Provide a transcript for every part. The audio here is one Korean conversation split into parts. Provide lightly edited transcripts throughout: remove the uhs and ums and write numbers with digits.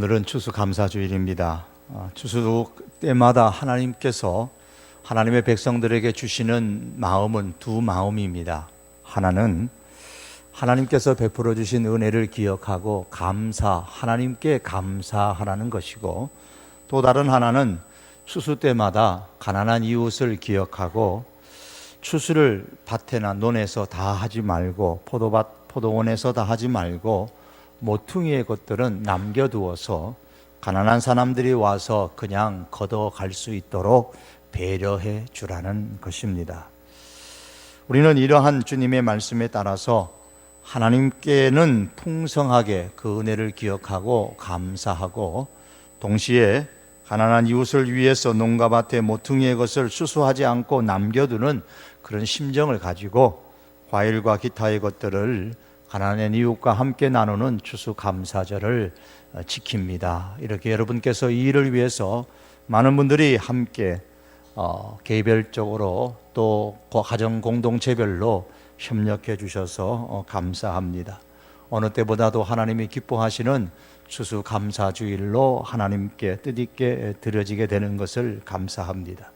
오늘은 추수감사주일입니다. 추수 때마다 하나님께서 하나님의 백성들에게 주시는 마음은 두 마음입니다. 하나는 하나님께서 베풀어 주신 은혜를 기억하고 하나님께 감사하라는 것이고, 또 다른 하나는 추수 때마다 가난한 이웃을 기억하고 추수를 밭에나 논에서 다 하지 말고 포도원에서 다 하지 말고 모퉁이의 것들은 남겨두어서 가난한 사람들이 와서 그냥 걷어갈 수 있도록 배려해 주라는 것입니다. 우리는 이러한 주님의 말씀에 따라서 하나님께는 풍성하게 그 은혜를 기억하고 감사하고, 동시에 가난한 이웃을 위해서 농가 밭에 모퉁이의 것을 추수하지 않고 남겨두는 그런 심정을 가지고 과일과 기타의 것들을 가난한 이웃과 함께 나누는 추수감사절을 지킵니다. 이렇게 여러분께서 이 일을 위해서 많은 분들이 함께 개별적으로 또 가정 공동체별로 협력해 주셔서 감사합니다. 어느 때보다도 하나님이 기뻐하시는 추수감사주일로 하나님께 뜻있게 드려지게 되는 것을 감사합니다.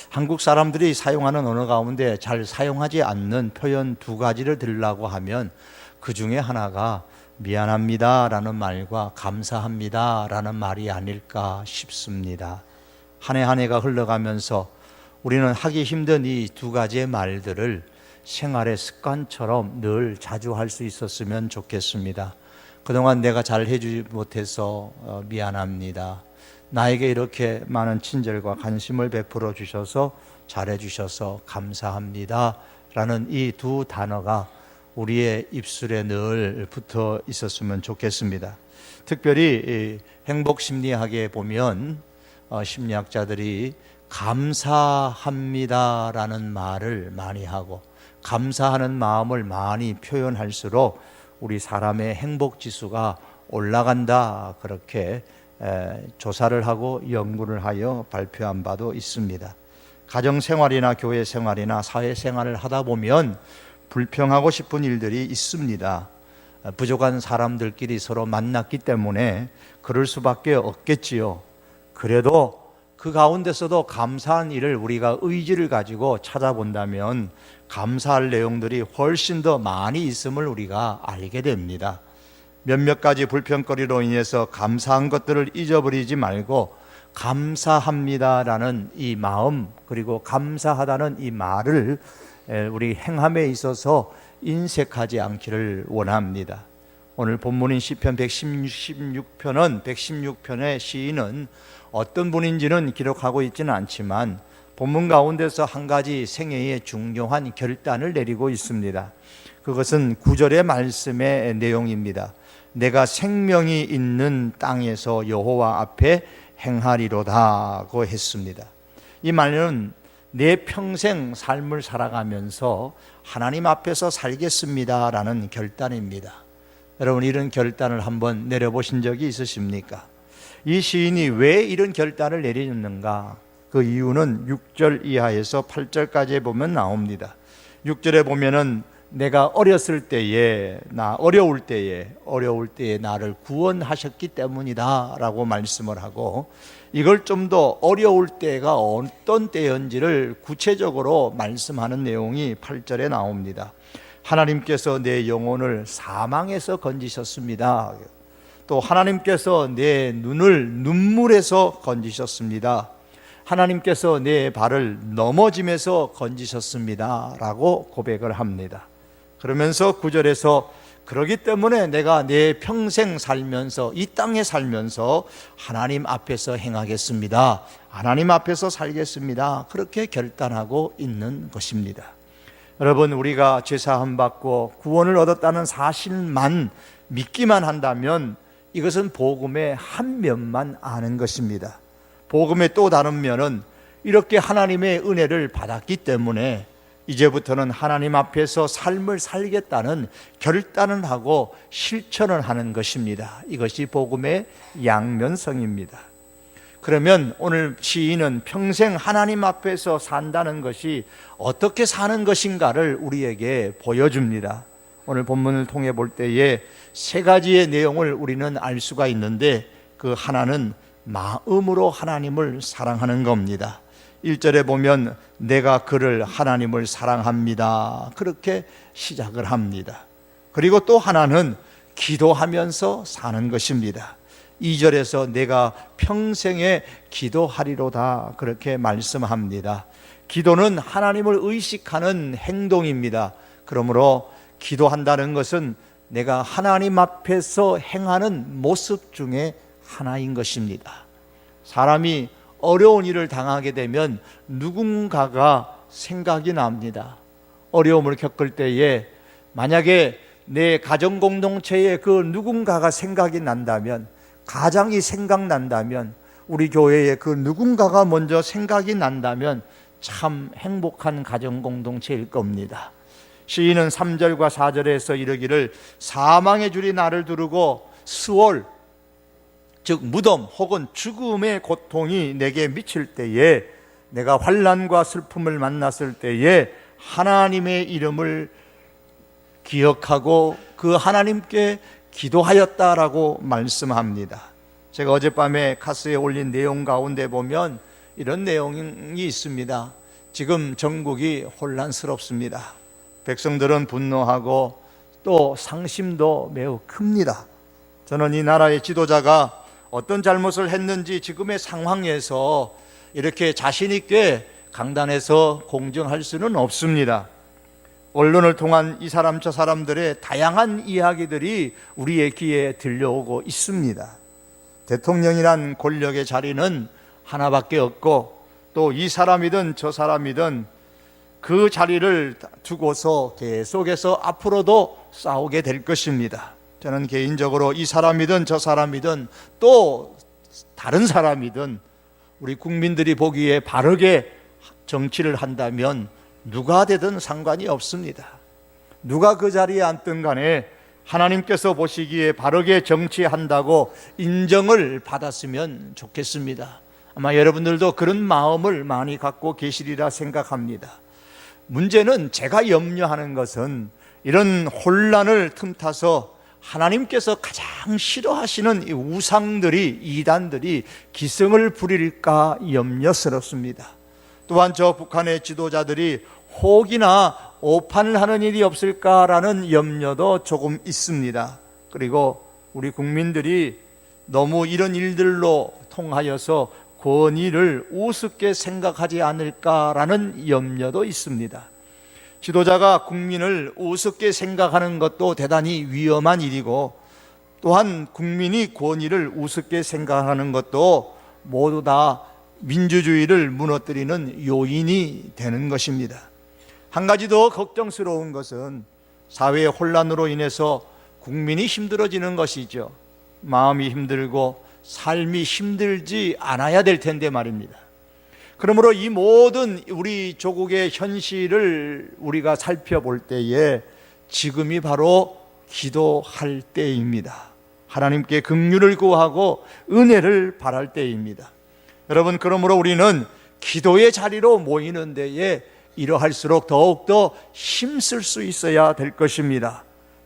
한국 사람들이 사용하는 언어 가운데 잘 사용하지 않는 표현 두 가지를 들으려고 하면 그 중에 하나가 미안합니다 라는 말과 감사합니다 라는 말이 아닐까 싶습니다. 한 해 한 해가 흘러가면서 우리는 하기 힘든 이 두 가지의 말들을 생활의 습관처럼 늘 자주 할 수 있었으면 좋겠습니다. 그동안 내가 잘 해주지 못해서 미안합니다. 나에게 이렇게 많은 친절과 관심을 베풀어 주셔서 잘해 주셔서 감사합니다 라는 이 두 단어가 우리의 입술에 늘 붙어 있었으면 좋겠습니다. 특별히 행복심리학에 보면 심리학자들이 감사합니다라는 말을 많이 하고 감사하는 마음을 많이 표현할수록 우리 사람의 행복지수가 올라간다, 그렇게 조사를 하고 연구를 하여 발표한 바도 있습니다. 가정생활이나 교회생활이나 사회생활을 하다 보면 불평하고 싶은 일들이 있습니다. 부족한 사람들끼리 서로 만났기 때문에 그럴 수밖에 없겠지요. 그래도 그 가운데서도 감사한 일을 우리가 의지를 가지고 찾아본다면 감사할 내용들이 훨씬 더 많이 있음을 우리가 알게 됩니다. 몇몇 가지 불평거리로 인해서 감사한 것들을 잊어버리지 말고 감사합니다라는 이 마음, 그리고 감사하다는 이 말을 우리 행함에 있어서 인색하지 않기를 원합니다. 오늘 본문인 시편 116편의 시인은 어떤 분인지는 기록하고 있지는 않지만 본문 가운데서 한 가지 생애의 중요한 결단을 내리고 있습니다. 그것은 9절의 말씀의 내용입니다. 내가 생명이 있는 땅에서 여호와 앞에 행하리로다고 했습니다. 이 말은 내 평생 삶을 살아가면서 하나님 앞에서 살겠습니다라는 결단입니다. 여러분, 이런 결단을 한번 내려보신 적이 있으십니까? 이 시인이 왜 이런 결단을 내리는가? 그 이유는 6절 이하에서 8절까지 보면 나옵니다. 6절에 보면은 내가 어렸을 때에 어려울 때에 나를 구원하셨기 때문이다 라고 말씀을 하고, 이걸 좀 더 어려울 때가 어떤 때였는지를 구체적으로 말씀하는 내용이 8절에 나옵니다. 하나님께서 내 영혼을 사망에서 건지셨습니다. 또 하나님께서 내 눈을 눈물에서 건지셨습니다. 하나님께서 내 발을 넘어짐에서 건지셨습니다 라고 고백을 합니다. 그러면서 9절에서 그러기 때문에 내가 내 평생 살면서 이 땅에 살면서 하나님 앞에서 행하겠습니다, 하나님 앞에서 살겠습니다, 그렇게 결단하고 있는 것입니다. 여러분, 우리가 죄사함 받고 구원을 얻었다는 사실만 믿기만 한다면 이것은 복음의 한 면만 아는 것입니다. 복음의 또 다른 면은 이렇게 하나님의 은혜를 받았기 때문에 이제부터는 하나님 앞에서 삶을 살겠다는 결단을 하고 실천을 하는 것입니다. 이것이 복음의 양면성입니다. 그러면 오늘 시인은 평생 하나님 앞에서 산다는 것이 어떻게 사는 것인가를 우리에게 보여줍니다. 오늘 본문을 통해 볼 때에 세 가지의 내용을 우리는 알 수가 있는데, 그 하나는 마음으로 하나님을 사랑하는 겁니다. 1절에 보면 내가 그를 하나님을 사랑합니다. 그렇게 시작을 합니다. 그리고 또 하나는 기도하면서 사는 것입니다. 2절에서 내가 평생에 기도하리로다 그렇게 말씀합니다. 기도는 하나님을 의식하는 행동입니다. 그러므로 기도한다는 것은 내가 하나님 앞에서 행하는 모습 중에 하나인 것입니다. 사람이 어려운 일을 당하게 되면 누군가가 생각이 납니다. 어려움을 겪을 때에 만약에 내 가정 공동체에 그 누군가가 생각이 난다면, 가장이 생각난다면, 우리 교회에 그 누군가가 먼저 생각이 난다면 참 행복한 가정 공동체일 겁니다. 시인은 3절과 4절에서 이르기를 사망의 줄이 나를 두르고 스월, 즉 무덤 혹은 죽음의 고통이 내게 미칠 때에, 내가 환난과 슬픔을 만났을 때에 하나님의 이름을 기억하고 그 하나님께 기도하였다라고 말씀합니다. 제가 어젯밤에 카스에 올린 내용 가운데 보면 이런 내용이 있습니다. 지금 전국이 혼란스럽습니다. 백성들은 분노하고 또 상심도 매우 큽니다. 저는 이 나라의 지도자가 어떤 잘못을 했는지 지금의 상황에서 이렇게 자신 있게 강단에서 공정할 수는 없습니다. 언론을 통한 이 사람 저 사람들의 다양한 이야기들이 우리의 귀에 들려오고 있습니다. 대통령이란 권력의 자리는 하나밖에 없고 또 이 사람이든 저 사람이든 그 자리를 두고서 계속해서 앞으로도 싸우게 될 것입니다. 저는 개인적으로 이 사람이든 저 사람이든 또 다른 사람이든 우리 국민들이 보기에 바르게 정치를 한다면 누가 되든 상관이 없습니다. 누가 그 자리에 앉든 간에 하나님께서 보시기에 바르게 정치한다고 인정을 받았으면 좋겠습니다. 아마 여러분들도 그런 마음을 많이 갖고 계시리라 생각합니다. 문제는, 제가 염려하는 것은 이런 혼란을 틈타서 하나님께서 가장 싫어하시는 이 우상들이, 이단들이 기승을 부릴까 염려스럽습니다. 또한 저 북한의 지도자들이 혹이나 오판을 하는 일이 없을까라는 염려도 조금 있습니다. 그리고 우리 국민들이 너무 이런 일들로 통하여서 권위를 우습게 생각하지 않을까라는 염려도 있습니다. 지도자가 국민을 우습게 생각하는 것도 대단히 위험한 일이고, 또한 국민이 권위를 우습게 생각하는 것도 모두 다 민주주의를 무너뜨리는 요인이 되는 것입니다. 한 가지 더 걱정스러운 것은 사회의 혼란으로 인해서 국민이 힘들어지는 것이죠. 마음이 힘들고 삶이 힘들지 않아야 될 텐데 말입니다. 그러므로 이 모든 우리 조국의 현실을 우리가 살펴볼 때에 지금이 바로 기도할 때입니다. 하나님께 긍휼을 구하고 은혜를 바랄 때입니다. 여러분, 그러므로 우리는 기도의 자리로 모이는 데에 이러할수록 더욱더 힘쓸 수 있어야 될 것입니다.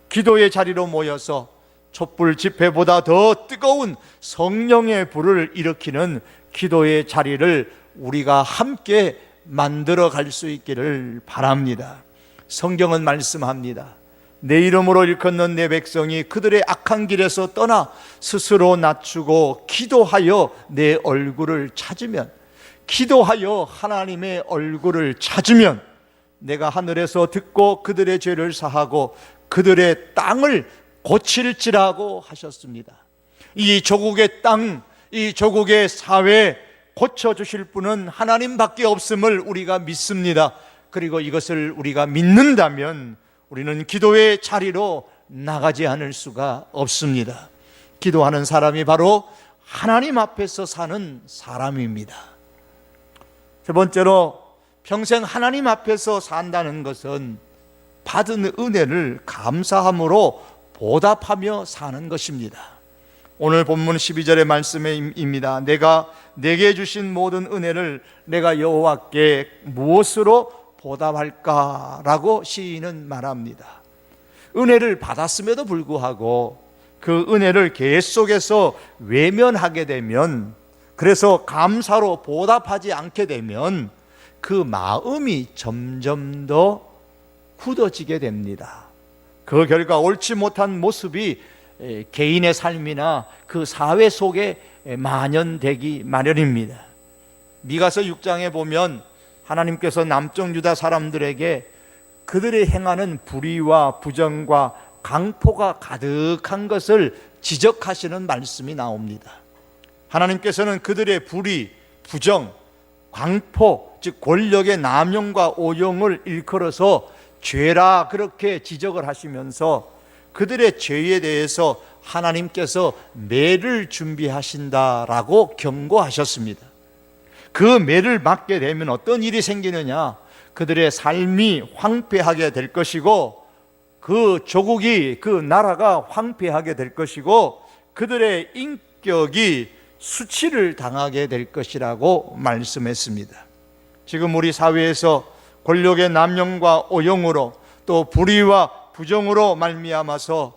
기도의 자리로 모여서 촛불 집회보다 더 뜨거운 성령의 불을 일으키는 기도의 자리를 우리가 함께 만들어 갈 수 있기를 바랍니다. 성경은 말씀합니다. 내 이름으로 일컫는 내 백성이 그들의 악한 길에서 떠나 스스로 낮추고 기도하여 내 얼굴을 찾으면, 기도하여 하나님의 얼굴을 찾으면 내가 하늘에서 듣고 그들의 죄를 사하고 그들의 땅을 고칠지라고 하셨습니다. 이 조국의 땅, 이 조국의 사회 고쳐주실 분은 하나님밖에 없음을 우리가 믿습니다. 그리고 이것을 우리가 믿는다면 우리는 기도의 자리로 나가지 않을 수가 없습니다. 기도하는 사람이 바로 하나님 앞에서 사는 사람입니다. 세 번째로, 평생 하나님 앞에서 산다는 것은 받은 은혜를 감사함으로 보답하며 사는 것입니다. 오늘 본문 12절의 말씀입니다. 내가 내게 주신 모든 은혜를 내가 여호와께 무엇으로 보답할까라고 시인은 말합니다. 은혜를 받았음에도 불구하고 그 은혜를 계속해서 외면하게 되면, 그래서 감사로 보답하지 않게 되면 그 마음이 점점 더 굳어지게 됩니다. 그 결과 옳지 못한 모습이 개인의 삶이나 그 사회 속에 만연되기 마련입니다. 미가서 6장에 보면 하나님께서 남쪽 유다 사람들에게 그들이 행하는 불의와 부정과 강포가 가득한 것을 지적하시는 말씀이 나옵니다. 하나님께서는 그들의 불의, 부정, 강포, 즉 권력의 남용과 오용을 일컬어서 죄라 그렇게 지적을 하시면서 그들의 죄에 대해서 하나님께서 매를 준비하신다라고 경고하셨습니다. 그 매를 맞게 되면 어떤 일이 생기느냐? 그들의 삶이 황폐하게 될 것이고, 그 조국이, 그 나라가 황폐하게 될 것이고, 그들의 인격이 수치를 당하게 될 것이라고 말씀했습니다. 지금 우리 사회에서 권력의 남용과 오용으로 또 불의와 부정으로 말미암아서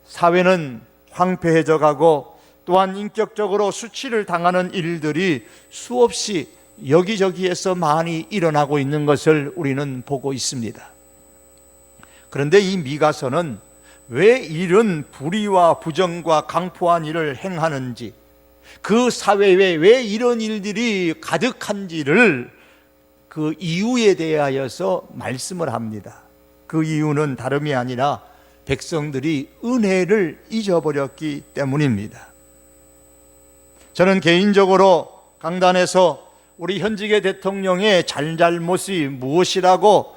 사회는 황폐해져 가고, 또한 인격적으로 수치를 당하는 일들이 수없이 여기저기에서 많이 일어나고 있는 것을 우리는 보고 있습니다. 그런데 이 미가서는 왜 이런 불의와 부정과 강포한 일을 행하는지, 그 사회에 왜 이런 일들이 가득한지를 그 이유에 대하여서 말씀을 합니다. 그 이유는 다름이 아니라 백성들이 은혜를 잊어버렸기 때문입니다. 저는 개인적으로 강단에서 우리 현직의 대통령의 잘잘못이 무엇이라고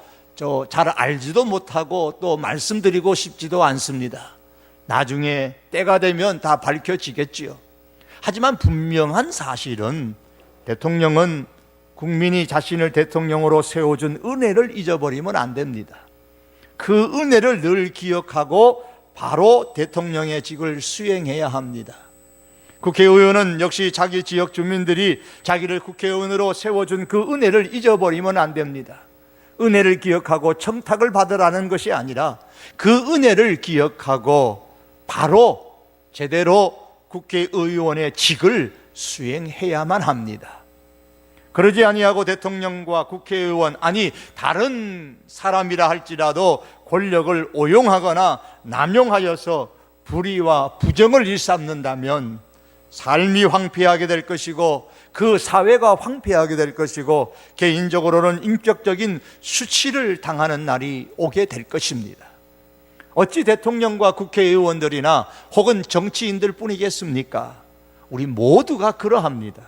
잘 알지도 못하고 또 말씀드리고 싶지도 않습니다. 나중에 때가 되면 다 밝혀지겠지요. 하지만 분명한 사실은 대통령은 국민이 자신을 대통령으로 세워준 은혜를 잊어버리면 안 됩니다. 그 은혜를 늘 기억하고 바로 대통령의 직을 수행해야 합니다. 국회의원은 역시 자기 지역 주민들이 자기를 국회의원으로 세워준 그 은혜를 잊어버리면 안 됩니다. 은혜를 기억하고 청탁을 받으라는 것이 아니라 그 은혜를 기억하고 바로 제대로 국회의원의 직을 수행해야만 합니다. 그러지 아니하고 대통령과 국회의원, 아니 다른 사람이라 할지라도 권력을 오용하거나 남용하여서 불의와 부정을 일삼는다면 삶이 황폐하게 될 것이고, 그 사회가 황폐하게 될 것이고, 개인적으로는 인격적인 수치를 당하는 날이 오게 될 것입니다. 어찌 대통령과 국회의원들이나 혹은 정치인들 뿐이겠습니까? 우리 모두가 그러합니다.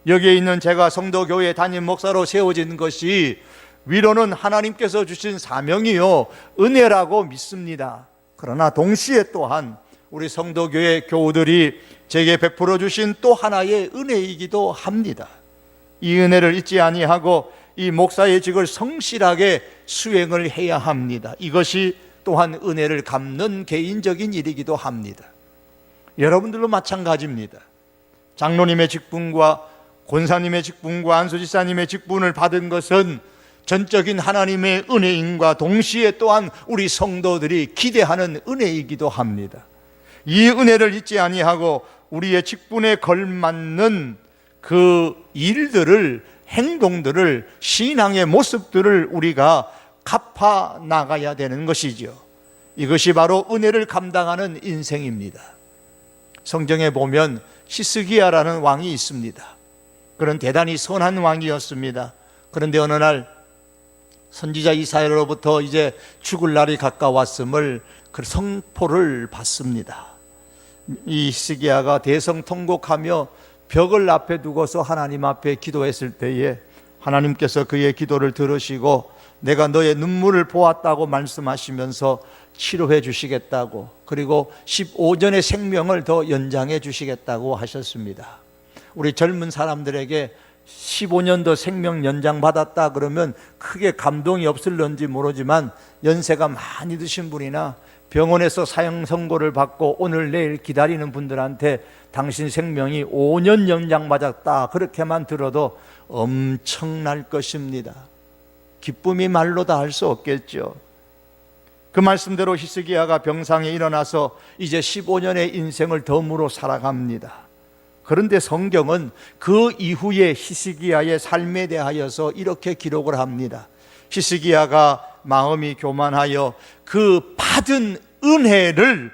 여기에 있는 제가 성도교회 담임 목사로 세워진 것이 위로는 하나님께서 주신 사명이요 은혜라고 믿습니다. 그러나 동시에 또한 우리 성도교회 교우들이 제게 베풀어 주신 또 하나의 은혜이기도 합니다. 이 은혜를 잊지 아니하고 이 목사의 직을 성실하게 수행을 해야 합니다. 이것이 또한 은혜를 갚는 개인적인 일이기도 합니다. 여러분들도 마찬가지입니다. 장로님의 직분과 권사님의 직분과 안수지사님의 직분을 받은 것은 전적인 하나님의 은혜임과 동시에 또한 우리 성도들이 기대하는 은혜이기도 합니다. 이 은혜를 잊지 아니하고 우리의 직분에 걸맞는 그 일들을, 행동들을, 신앙의 모습들을 우리가 갚아 나가야 되는 것이죠. 이것이 바로 은혜를 감당하는 인생입니다. 성경에 보면 히스기야라는 왕이 있습니다. 그런 대단히 선한 왕이었습니다. 그런데 어느 날 선지자 이사야로부터 이제 죽을 날이 가까웠음을 그 성포를 받습니다. 이 히스기야가 대성통곡하며 벽을 앞에 두고서 하나님 앞에 기도했을 때에 하나님께서 그의 기도를 들으시고 내가 너의 눈물을 보았다고 말씀하시면서 치료해 주시겠다고, 그리고 15년의 생명을 더 연장해 주시겠다고 하셨습니다. 우리 젊은 사람들에게 15년 더 생명 연장 받았다 그러면 크게 감동이 없을런지 모르지만, 연세가 많이 드신 분이나 병원에서 사형 선고를 받고 오늘 내일 기다리는 분들한테 당신 생명이 5년 연장 받았다 그렇게만 들어도 엄청날 것입니다. 기쁨이 말로 다 할 수 없겠죠. 그 말씀대로 히스기야가 병상에 일어나서 이제 15년의 인생을 덤으로 살아갑니다. 그런데 성경은 그 이후에 히스기야의 삶에 대하여서 이렇게 기록을 합니다. 히스기야가 마음이 교만하여 그 받은 은혜를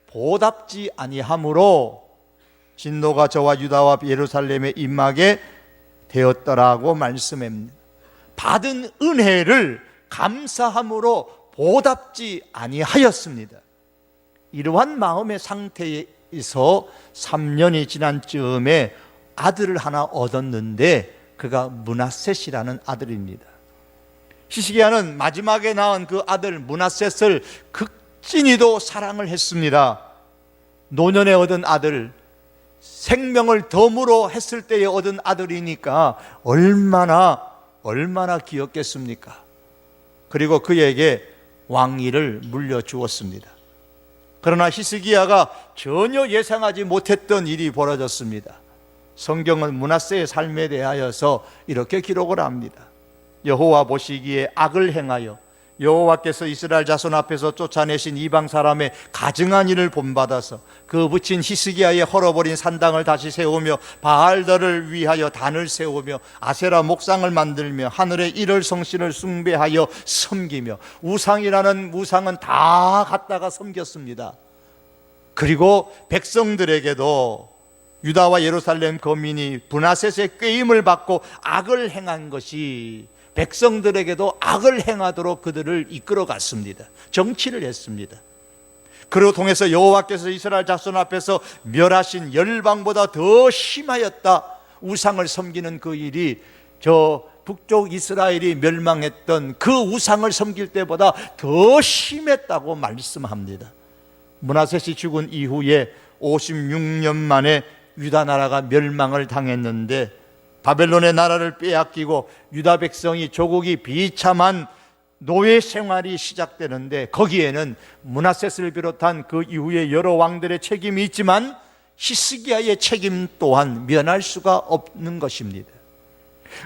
보답지 아니함으로 진노가 저와 유다와 예루살렘에 임하게 되었더라고 말씀합니다. 받은 은혜를 감사함으로 보답지 아니하였습니다. 이러한 마음의 상태에서 3년이 지난 즈음에 아들을 하나 얻었는데 그가 므낫셋이라는 아들입니다. 히스기야는 마지막에 낳은 그 아들 므낫셋을 극진히도 사랑을 했습니다. 노년에 얻은 아들, 생명을 덤으로 했을 때에 얻은 아들이니까 얼마나 귀엽겠습니까? 그리고 그에게 왕위를 물려주었습니다. 그러나 히스기야가 전혀 예상하지 못했던 일이 벌어졌습니다. 성경은 므낫세의 삶에 대하여서 이렇게 기록을 합니다. 여호와 보시기에 악을 행하여 여호와께서 이스라엘 자손 앞에서 쫓아내신 이방 사람의 가증한 일을 본받아서 그 붙인 히스기야의 헐어버린 산당을 다시 세우며 바알들을 위하여 단을 세우며 아세라 목상을 만들며 하늘의 일월 성신을 숭배하여 섬기며 우상이라는 우상은 다 갖다가 섬겼습니다. 그리고 백성들에게도 유다와 예루살렘 거민이 브나셋의 꾀임을 받고 악을 행한 것이 백성들에게도 악을 행하도록 그들을 이끌어 갔습니다. 정치를 했습니다. 그로 통해서 여호와께서 이스라엘 자손 앞에서 멸하신 열방보다 더 심하였다. 우상을 섬기는 그 일이 저 북쪽 이스라엘이 멸망했던 그 우상을 섬길 때보다 더 심했다고 말씀합니다. 므낫셋이 죽은 이후에 56년 만에 유다 나라가 멸망을 당했는데 바벨론의 나라를 빼앗기고 유다 백성이 조국이 비참한 노예 생활이 시작되는데 거기에는 므낫셋을 비롯한 그 이후에 여러 왕들의 책임이 있지만 히스기야의 책임 또한 면할 수가 없는 것입니다.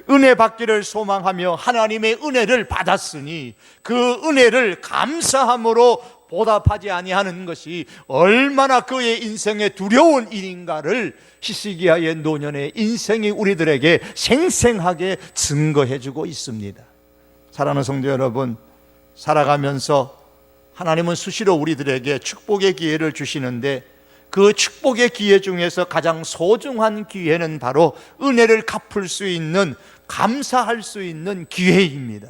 은혜 받기를 소망하며 하나님의 은혜를 받았으니 그 은혜를 감사함으로 보답하지 아니하는 것이 얼마나 그의 인생에 두려운 일인가를 히스기야의 노년의 인생이 우리들에게 생생하게 증거해주고 있습니다. 사랑하는 성도 여러분, 살아가면서 하나님은 수시로 우리들에게 축복의 기회를 주시는데 그 축복의 기회 중에서 가장 소중한 기회는 바로 은혜를 갚을 수 있는, 감사할 수 있는 기회입니다.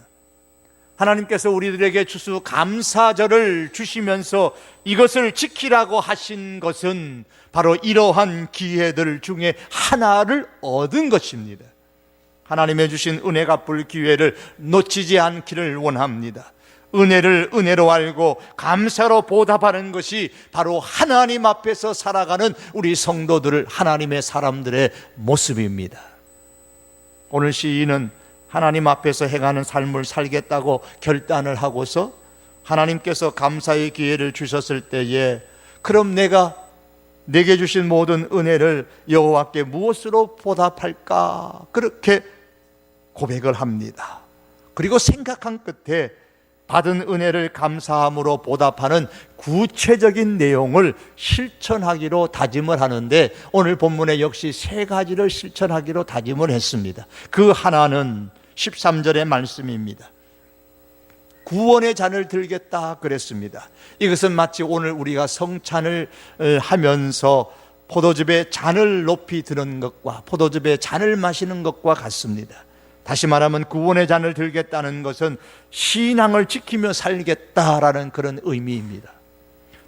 하나님께서 우리들에게 추수 감사절을 주시면서 이것을 지키라고 하신 것은 바로 이러한 기회들 중에 하나를 얻은 것입니다. 하나님의 주신 은혜 갚을 기회를 놓치지 않기를 원합니다. 은혜를 은혜로 알고 감사로 보답하는 것이 바로 하나님 앞에서 살아가는 우리 성도들, 하나님의 사람들의 모습입니다. 오늘 시인은 하나님 앞에서 행하는 삶을 살겠다고 결단을 하고서 하나님께서 감사의 기회를 주셨을 때에 그럼 내게 주신 모든 은혜를 여호와께 무엇으로 보답할까? 그렇게 고백을 합니다. 그리고 생각한 끝에 받은 은혜를 감사함으로 보답하는 구체적인 내용을 실천하기로 다짐을 하는데 오늘 본문에 역시 3가지를 실천하기로 다짐을 했습니다. 그 하나는 13절의 말씀입니다. 구원의 잔을 들겠다 그랬습니다. 이것은 마치 오늘 우리가 성찬을 하면서 포도즙에 잔을 높이 드는 것과 포도즙에 잔을 마시는 것과 같습니다. 다시 말하면 구원의 잔을 들겠다는 것은 신앙을 지키며 살겠다라는 그런 의미입니다.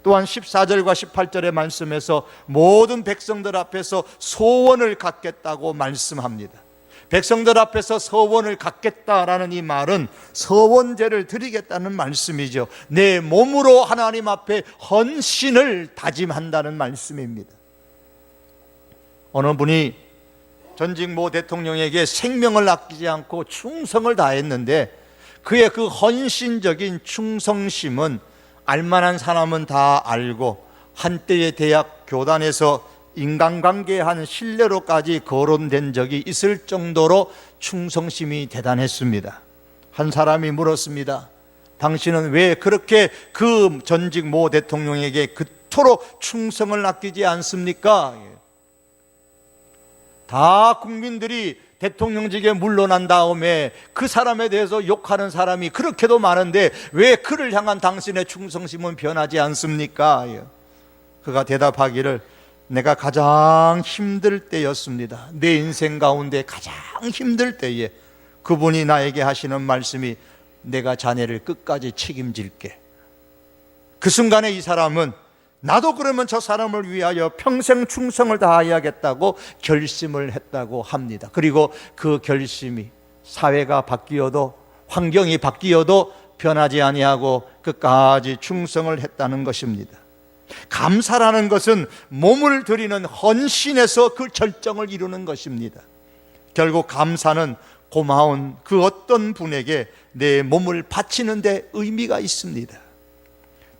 또한 14절과 18절의 말씀에서 모든 백성들 앞에서 소원을 갖겠다고 말씀합니다. 백성들 앞에서 서원을 갖겠다라는 이 말은 서원제를 드리겠다는 말씀이죠. 내 몸으로 하나님 앞에 헌신을 다짐한다는 말씀입니다. 어느 분이 전직 모 대통령에게 생명을 아끼지 않고 충성을 다했는데 그의 그 헌신적인 충성심은 알만한 사람은 다 알고 한때의 대학 교단에서 인간관계에 한 신뢰로까지 거론된 적이 있을 정도로 충성심이 대단했습니다. 한 사람이 물었습니다. 당신은 왜 그렇게 그 전직 모 대통령에게 그토록 충성을 아끼지 않습니까? 다 국민들이 대통령직에 물러난 다음에 그 사람에 대해서 욕하는 사람이 그렇게도 많은데 왜 그를 향한 당신의 충성심은 변하지 않습니까? 그가 대답하기를, 내가 가장 힘들 때였습니다. 내 인생 가운데 가장 힘들 때에 그분이 나에게 하시는 말씀이, 내가 자네를 끝까지 책임질게. 그 순간에 이 사람은 나도 그러면 저 사람을 위하여 평생 충성을 다해야겠다고 결심을 했다고 합니다. 그리고 그 결심이 사회가 바뀌어도 환경이 바뀌어도 변하지 아니하고 끝까지 충성을 했다는 것입니다. 감사라는 것은 몸을 드리는 헌신에서 그 절정을 이루는 것입니다. 결국 감사는 고마운 그 어떤 분에게 내 몸을 바치는 데 의미가 있습니다.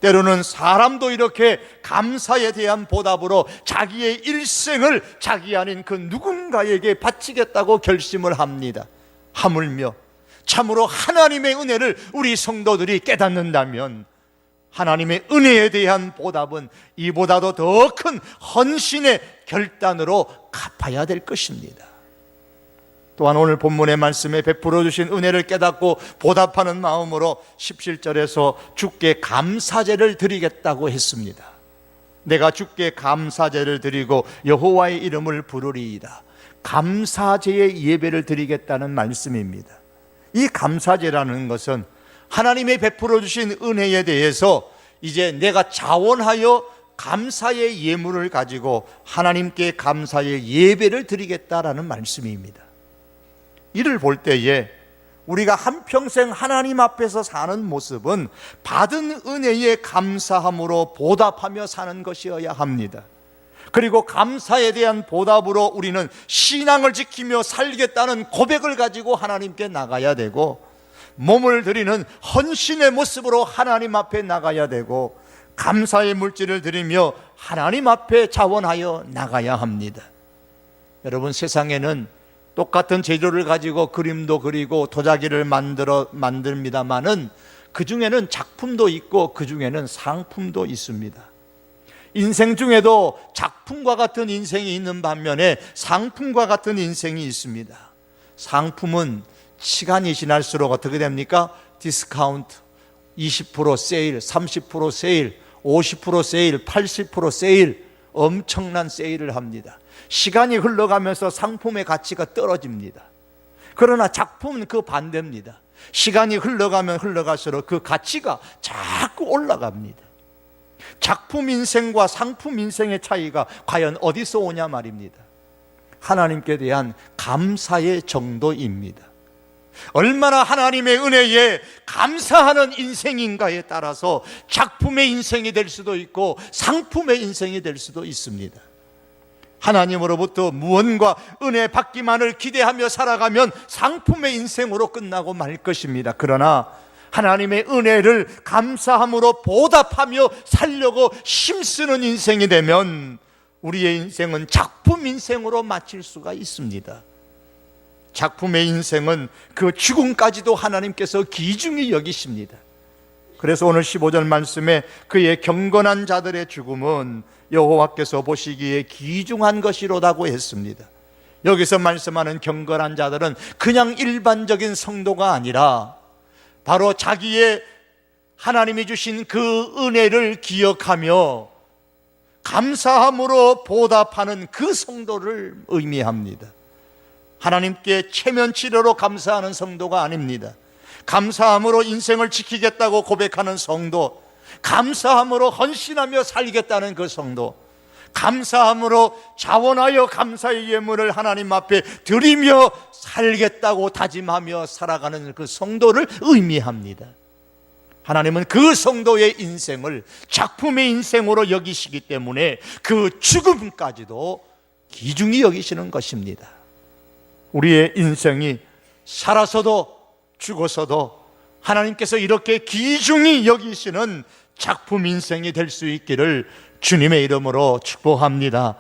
때로는 사람도 이렇게 감사에 대한 보답으로 자기의 일생을 자기 아닌 그 누군가에게 바치겠다고 결심을 합니다. 하물며 참으로 하나님의 은혜를 우리 성도들이 깨닫는다면 하나님의 은혜에 대한 보답은 이보다도 더 큰 헌신의 결단으로 갚아야 될 것입니다. 또한 오늘 본문의 말씀에 베풀어 주신 은혜를 깨닫고 보답하는 마음으로 17절에서 주께 감사제를 드리겠다고 했습니다. 내가 주께 감사제를 드리고 여호와의 이름을 부르리이다. 감사제의 예배를 드리겠다는 말씀입니다. 이 감사제라는 것은 하나님의 베풀어 주신 은혜에 대해서 이제 내가 자원하여 감사의 예물을 가지고 하나님께 감사의 예배를 드리겠다라는 말씀입니다. 이를 볼 때에 우리가 한평생 하나님 앞에서 사는 모습은 받은 은혜에 감사함으로 보답하며 사는 것이어야 합니다. 그리고 감사에 대한 보답으로 우리는 신앙을 지키며 살겠다는 고백을 가지고 하나님께 나가야 되고, 몸을 드리는 헌신의 모습으로 하나님 앞에 나가야 되고, 감사의 물질을 드리며 하나님 앞에 자원하여 나가야 합니다. 여러분, 세상에는 똑같은 재료를 가지고 그림도 그리고 도자기를 만듭니다만은 그 중에는 작품도 있고 그 중에는 상품도 있습니다. 인생 중에도 작품과 같은 인생이 있는 반면에 상품과 같은 인생이 있습니다. 상품은 시간이 지날수록 어떻게 됩니까? 디스카운트, 20% 세일, 30% 세일, 50% 세일, 80% 세일, 엄청난 세일을 합니다. 시간이 흘러가면서 상품의 가치가 떨어집니다. 그러나 작품은 그 반대입니다. 시간이 흘러가면 흘러갈수록 그 가치가 자꾸 올라갑니다. 작품 인생과 상품 인생의 차이가 과연 어디서 오냐 말입니다. 하나님께 대한 감사의 정도입니다. 얼마나 하나님의 은혜에 감사하는 인생인가에 따라서 작품의 인생이 될 수도 있고 상품의 인생이 될 수도 있습니다. 하나님으로부터 무언가 은혜 받기만을 기대하며 살아가면 상품의 인생으로 끝나고 말 것입니다. 그러나 하나님의 은혜를 감사함으로 보답하며 살려고 힘쓰는 인생이 되면 우리의 인생은 작품 인생으로 마칠 수가 있습니다. 작품의 인생은 그 죽음까지도 하나님께서 귀중히 여기십니다. 그래서 오늘 15절 말씀에 그의 경건한 자들의 죽음은 여호와께서 보시기에 귀중한 것이로다고 했습니다. 여기서 말씀하는 경건한 자들은 그냥 일반적인 성도가 아니라 바로 자기의 하나님이 주신 그 은혜를 기억하며 감사함으로 보답하는 그 성도를 의미합니다. 하나님께 체면치료로 감사하는 성도가 아닙니다. 감사함으로 인생을 지키겠다고 고백하는 성도, 감사함으로 헌신하며 살겠다는 그 성도, 감사함으로 자원하여 감사의 예물을 하나님 앞에 드리며 살겠다고 다짐하며 살아가는 그 성도를 의미합니다. 하나님은 그 성도의 인생을 작품의 인생으로 여기시기 때문에 그 죽음까지도 귀중히 여기시는 것입니다. 우리의 인생이 살아서도 죽어서도 하나님께서 이렇게 귀중히 여기시는 작품 인생이 될 수 있기를 주님의 이름으로 축복합니다.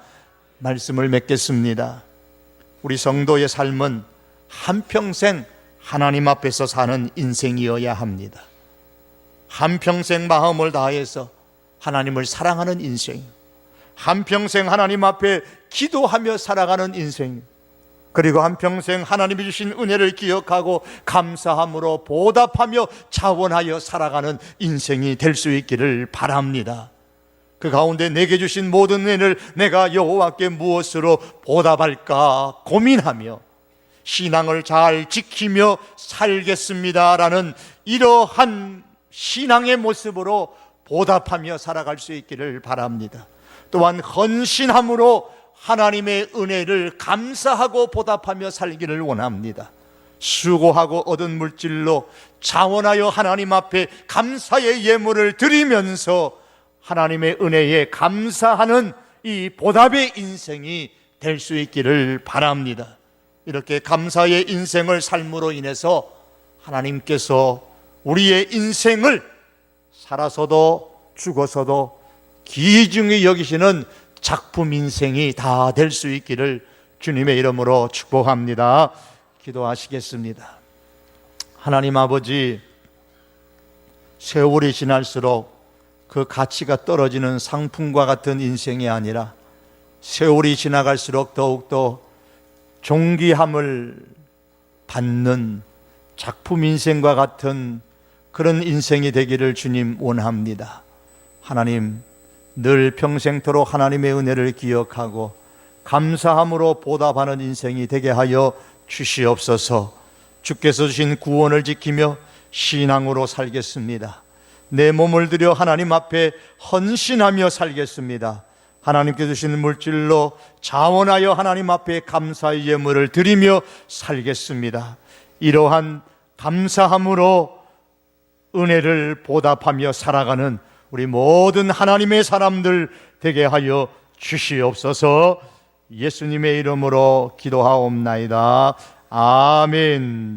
말씀을 맺겠습니다. 우리 성도의 삶은 한평생 하나님 앞에서 사는 인생이어야 합니다. 한평생 마음을 다해서 하나님을 사랑하는 인생, 한평생 하나님 앞에 기도하며 살아가는 인생, 그리고 한평생 하나님이 주신 은혜를 기억하고 감사함으로 보답하며 자원하여 살아가는 인생이 될 수 있기를 바랍니다. 그 가운데 내게 주신 모든 은혜를 내가 여호와께 무엇으로 보답할까 고민하며 신앙을 잘 지키며 살겠습니다라는 이러한 신앙의 모습으로 보답하며 살아갈 수 있기를 바랍니다. 또한 헌신함으로 하나님의 은혜를 감사하고 보답하며 살기를 원합니다. 수고하고 얻은 물질로 자원하여 하나님 앞에 감사의 예물을 드리면서 하나님의 은혜에 감사하는 이 보답의 인생이 될 수 있기를 바랍니다. 이렇게 감사의 인생을 삶으로 인해서 하나님께서 우리의 인생을 살아서도 죽어서도 귀중히 여기시는 작품 인생이 다 될 수 있기를 주님의 이름으로 축복합니다. 기도하시겠습니다. 하나님 아버지, 세월이 지날수록 그 가치가 떨어지는 상품과 같은 인생이 아니라 세월이 지나갈수록 더욱더 존귀함을 받는 작품 인생과 같은 그런 인생이 되기를 주님 원합니다. 하나님, 늘 평생토록 하나님의 은혜를 기억하고 감사함으로 보답하는 인생이 되게 하여 주시옵소서. 주께서 주신 구원을 지키며 신앙으로 살겠습니다. 내 몸을 들여 하나님 앞에 헌신하며 살겠습니다. 하나님께 주신 물질로 자원하여 하나님 앞에 감사의 예물을 드리며 살겠습니다. 이러한 감사함으로 은혜를 보답하며 살아가는 우리 모든 하나님의 사람들 되게 하여 주시옵소서. 예수님의 이름으로 기도하옵나이다. 아멘.